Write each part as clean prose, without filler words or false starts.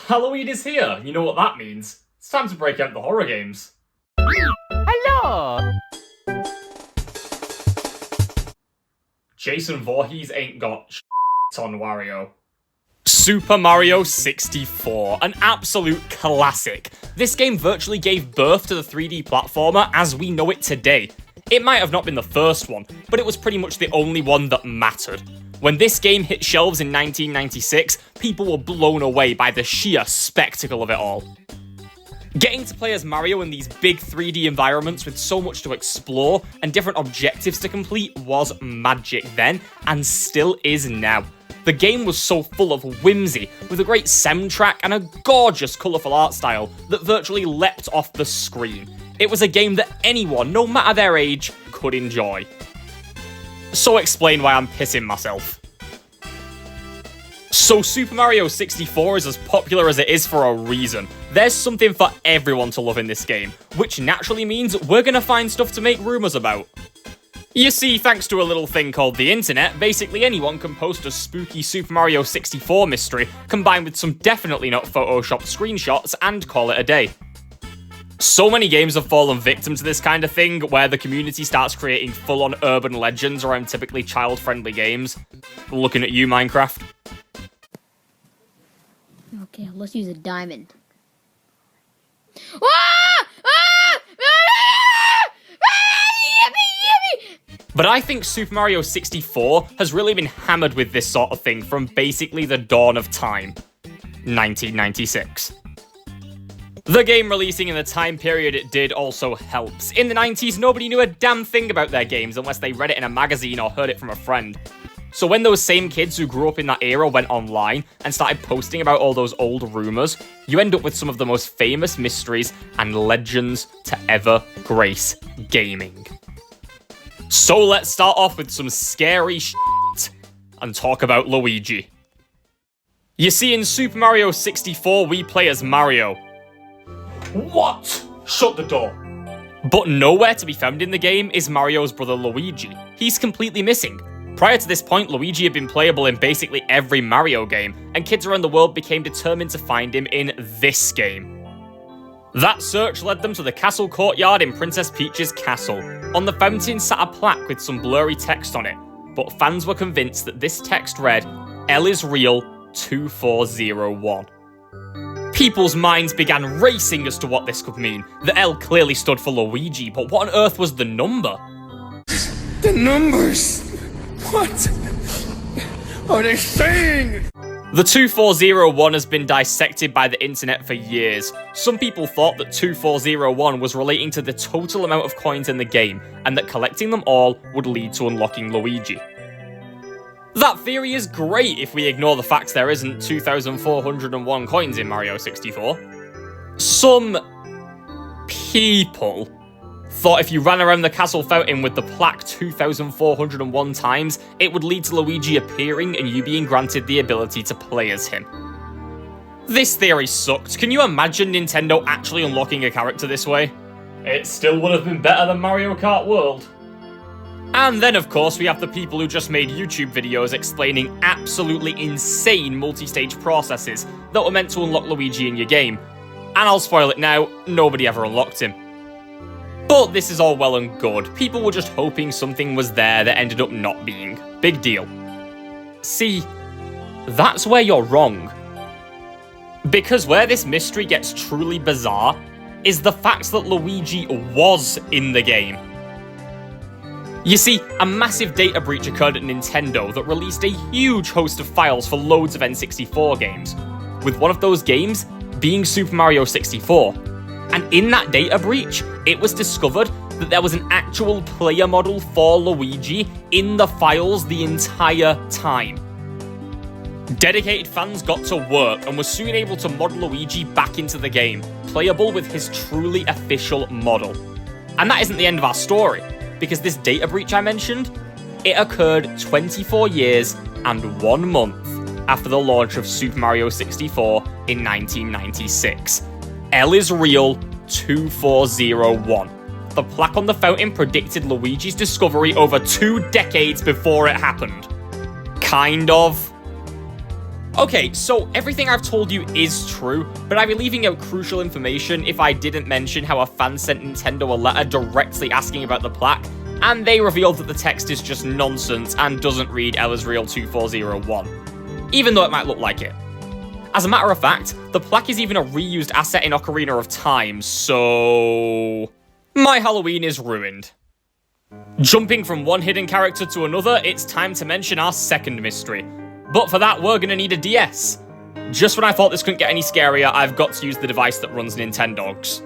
Halloween is here. You know what that means. It's time to break out the horror games. Hello! Jason Voorhees ain't got on Wario. Super Mario 64, an absolute classic. This game virtually gave birth to the 3D platformer as we know it today. It might have not been the first one, but it was pretty much the only one that mattered. When this game hit shelves in 1996, people were blown away by the sheer spectacle of it all. Getting to play as Mario in these big 3D environments with so much to explore and different objectives to complete was magic then, and still is now. The game was so full of whimsy, with a great soundtrack and a gorgeous colourful art style that virtually leapt off the screen. It was a game that anyone, no matter their age, could enjoy. So explain why I'm pissing myself. So Super Mario 64 is as popular as it is for a reason. There's something for everyone to love in this game, which naturally means we're gonna find stuff to make rumours about. You see, thanks to a little thing called the internet, basically anyone can post a spooky Super Mario 64 mystery, combined with some definitely not photoshopped screenshots, and call it a day. So many games have fallen victim to this kind of thing, where the community starts creating full-on urban legends around typically child-friendly games. Looking at you, Minecraft. Okay, let's use a diamond. But I think Super Mario 64 has really been hammered with this sort of thing from basically the dawn of time. 1996. The game releasing in the time period it did also helps. In the 90s, nobody knew a damn thing about their games unless they read it in a magazine or heard it from a friend. So when those same kids who grew up in that era went online and started posting about all those old rumours, you end up with some of the most famous mysteries and legends to ever grace gaming. So let's start off with some scary shit and talk about Luigi. You see, in Super Mario 64, we play as Mario. What? Shut the door. But nowhere to be found in the game is Mario's brother Luigi. He's completely missing. Prior to this point, Luigi had been playable in basically every Mario game, and kids around the world became determined to find him in this game. That search led them to the castle courtyard in Princess Peach's castle. On the fountain sat a plaque with some blurry text on it, but fans were convinced that this text read, L is real, 2401. People's minds began racing as to what this could mean. The L clearly stood for Luigi, but what on earth was the number? The numbers! What are they saying? The 2401 has been dissected by the internet for years. Some people thought that 2401 was relating to the total amount of coins in the game, and that collecting them all would lead to unlocking Luigi. That theory is great if we ignore the fact there isn't 2,401 coins in Mario 64. Some people thought if you ran around the castle fountain with the plaque 2,401 times, it would lead to Luigi appearing and you being granted the ability to play as him. This theory sucked. Can you imagine Nintendo actually unlocking a character this way? It still would have been better than Mario Kart World. And then, of course, we have the people who just made YouTube videos explaining absolutely insane multi-stage processes that were meant to unlock Luigi in your game. And I'll spoil it now, nobody ever unlocked him. But this is all well and good. People were just hoping something was there that ended up not being. Big deal. See, that's where you're wrong. Because where this mystery gets truly bizarre is the fact that Luigi was in the game. You see, a massive data breach occurred at Nintendo that released a huge host of files for loads of N64 games, with one of those games being Super Mario 64. And in that data breach, it was discovered that there was an actual player model for Luigi in the files the entire time. Dedicated fans got to work and were soon able to mod Luigi back into the game, playable with his truly official model. And that isn't the end of our story, because this data breach I mentioned, it occurred 24 years and 1 month after the launch of Super Mario 64 in 1996. L is real, 2401. The plaque on the fountain predicted Luigi's discovery over 2 decades before it happened. Kind of. Okay, so everything I've told you is true, but I'd be leaving out crucial information if I didn't mention how a fan sent Nintendo a letter directly asking about the plaque, and they revealed that the text is just nonsense and doesn't read Ellersreal 2401, even though it might look like it. As a matter of fact, the plaque is even a reused asset in Ocarina of Time, so... my Halloween is ruined. Jumping from one hidden character to another, it's time to mention our second mystery. But for that, we're gonna need a DS. Just when I thought this couldn't get any scarier, I've got to use the device that runs Nintendogs.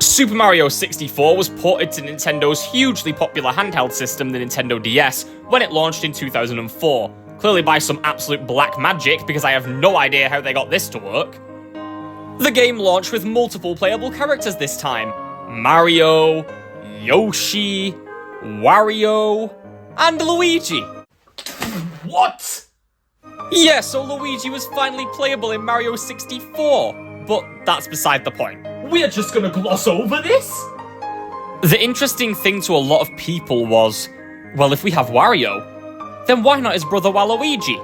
Super Mario 64 was ported to Nintendo's hugely popular handheld system, the Nintendo DS, when it launched in 2004. Clearly by some absolute black magic, because I have no idea how they got this to work. The game launched with multiple playable characters this time. Mario, Yoshi, Wario, and Luigi. What? Yeah, so Luigi was finally playable in Mario 64, but that's beside the point. We're just gonna gloss over this? The interesting thing to a lot of people was, well, if we have Wario, then why not his brother Waluigi?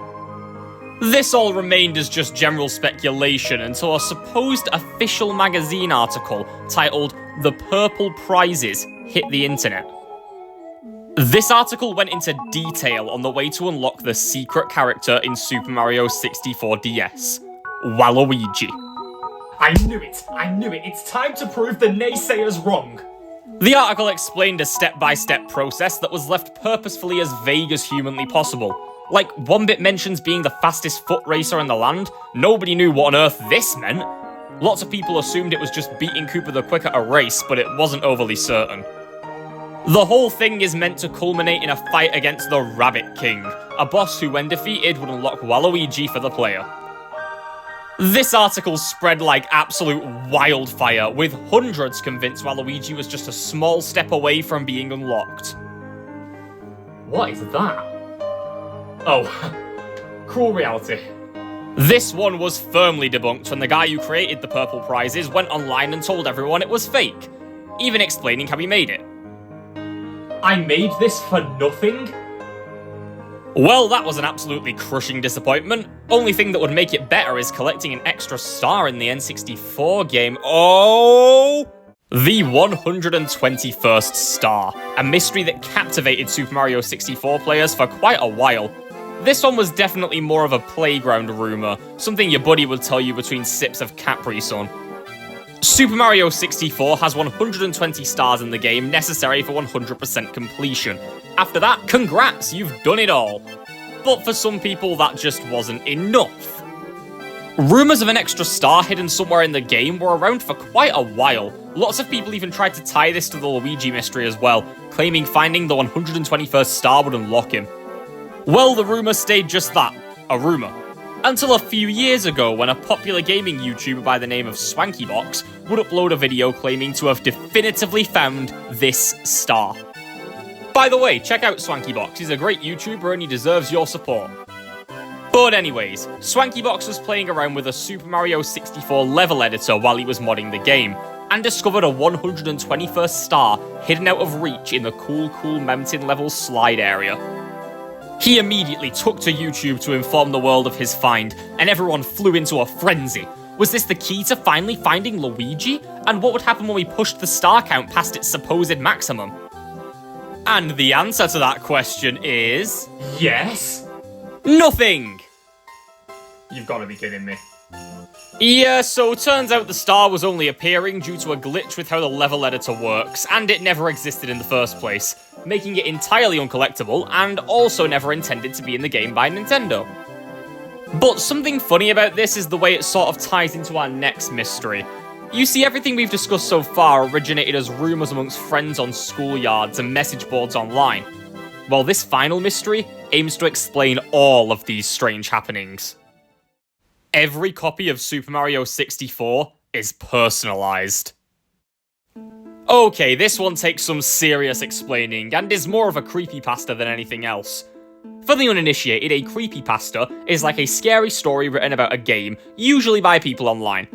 This all remained as just general speculation until a supposed official magazine article titled "The Purple Prizes" hit the internet. This article went into detail on the way to unlock the secret character in Super Mario 64 DS, Waluigi. I knew it! It's time to prove the naysayers wrong! The article explained a step-by-step process that was left purposefully as vague as humanly possible. Like, one bit mentions being the fastest foot racer in the land. Nobody knew what on earth this meant. Lots of people assumed it was just beating Koopa the Quick at a race, but it wasn't overly certain. The whole thing is meant to culminate in a fight against the Rabbit King, a boss who, when defeated, would unlock Waluigi for the player. This article spread like absolute wildfire, with hundreds convinced Waluigi was just a small step away from being unlocked. What is that? Oh, cruel reality. This one was firmly debunked when the guy who created the purple prizes went online and told everyone it was fake, even explaining how he made it. I made this for nothing? Well, that was an absolutely crushing disappointment. Only thing that would make it better is collecting an extra star in the N64 game. Oh! The 121st star, a mystery that captivated Super Mario 64 players for quite a while. This one was definitely more of a playground rumor, something your buddy would tell you between sips of Capri Sun. Super Mario 64 has 120 stars in the game necessary for 100% completion. After that, congrats, you've done it all. But for some people, that just wasn't enough. Rumours of an extra star hidden somewhere in the game were around for quite a while. Lots of people even tried to tie this to the Luigi mystery as well, claiming finding the 121st star would unlock him. Well, the rumour stayed just that, a rumour. Until a few years ago, when a popular gaming YouTuber by the name of SwankyBox would upload a video claiming to have definitively found this star. By the way, check out SwankyBox, he's a great YouTuber and he deserves your support. But anyways, SwankyBox was playing around with a Super Mario 64 level editor while he was modding the game, and discovered a 121st star hidden out of reach in the Cool Mountain level slide area. He immediately took to YouTube to inform the world of his find, and everyone flew into a frenzy. Was this the key to finally finding Luigi? And what would happen when we pushed the star count past its supposed maximum? And the answer to that question is... yes? Nothing! You've got to be kidding me. Yeah, so turns out the star was only appearing due to a glitch with how the level editor works, and it never existed in the first place, making it entirely uncollectible and also never intended to be in the game by Nintendo. But something funny about this is the way it sort of ties into our next mystery. You see, everything we've discussed so far originated as rumours amongst friends on schoolyards and message boards online. Well, this final mystery aims to explain all of these strange happenings. Every copy of Super Mario 64 is personalised. Okay, this one takes some serious explaining, and is more of a creepypasta than anything else. For the uninitiated, a creepypasta is like a scary story written about a game, usually by people online.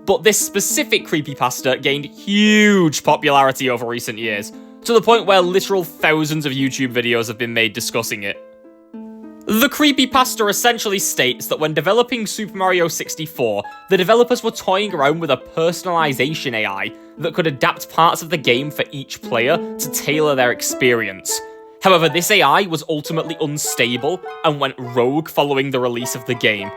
But this specific creepypasta gained huge popularity over recent years, to the point where literal thousands of YouTube videos have been made discussing it. The creepypasta essentially states that when developing Super Mario 64, the developers were toying around with a personalization AI that could adapt parts of the game for each player to tailor their experience. However, this AI was ultimately unstable and went rogue following the release of the game.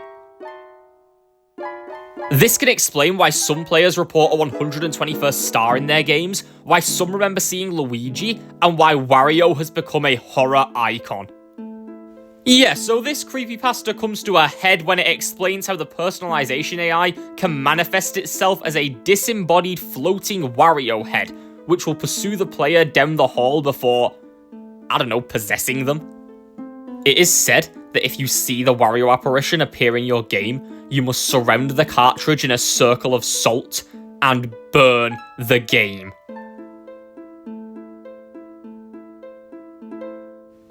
This can explain why some players report a 121st star in their games, why some remember seeing Luigi, and why Wario has become a horror icon. Yeah, so this creepypasta comes to a head when it explains how the personalization AI can manifest itself as a disembodied floating Wario head, which will pursue the player down the hall before, I don't know, possessing them. It is said that if you see the Wario apparition appear in your game, you must surround the cartridge in a circle of salt and burn the game.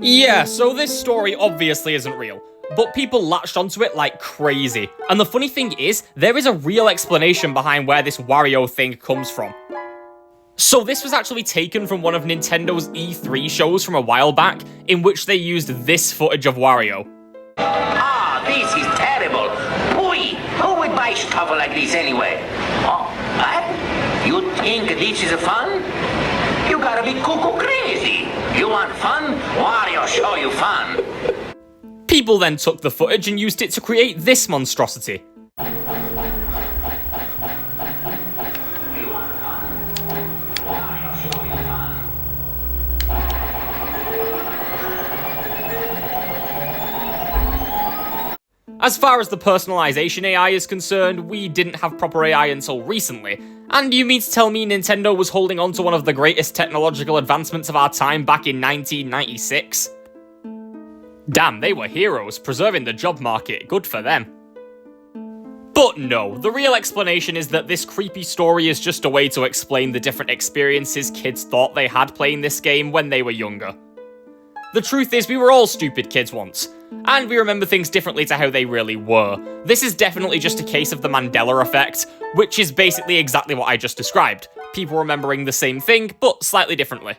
Yeah, so this story obviously isn't real, but people latched onto it like crazy. And the funny thing is, there is a real explanation behind where this Wario thing comes from. So this was actually taken from one of Nintendo's E3 shows from a while back, in which they used this footage of Wario. Ah, this is terrible. Who would buy stuff like this anyway? Oh, what? You think this is fun? You gotta be cuckoo crazy. You want fun? Wario show you fun. People then took the footage and used it to create this monstrosity. As far as the personalization AI is concerned, we didn't have proper AI until recently, and you mean to tell me Nintendo was holding on to one of the greatest technological advancements of our time back in 1996? Damn, they were heroes, preserving the job market, good for them. But no, the real explanation is that this creepy story is just a way to explain the different experiences kids thought they had playing this game when they were younger. The truth is, we were all stupid kids once, and we remember things differently to how they really were. This is definitely just a case of the Mandela effect, which is basically exactly what I just described. People remembering the same thing, but slightly differently.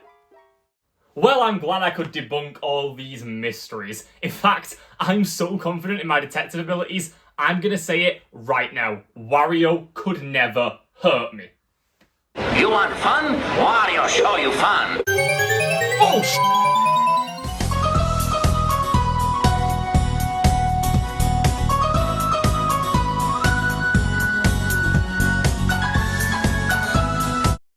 Well, I'm glad I could debunk all these mysteries. In fact, I'm so confident in my detective abilities, I'm gonna say it right now. Wario could never hurt me. You want fun? Wario show you fun.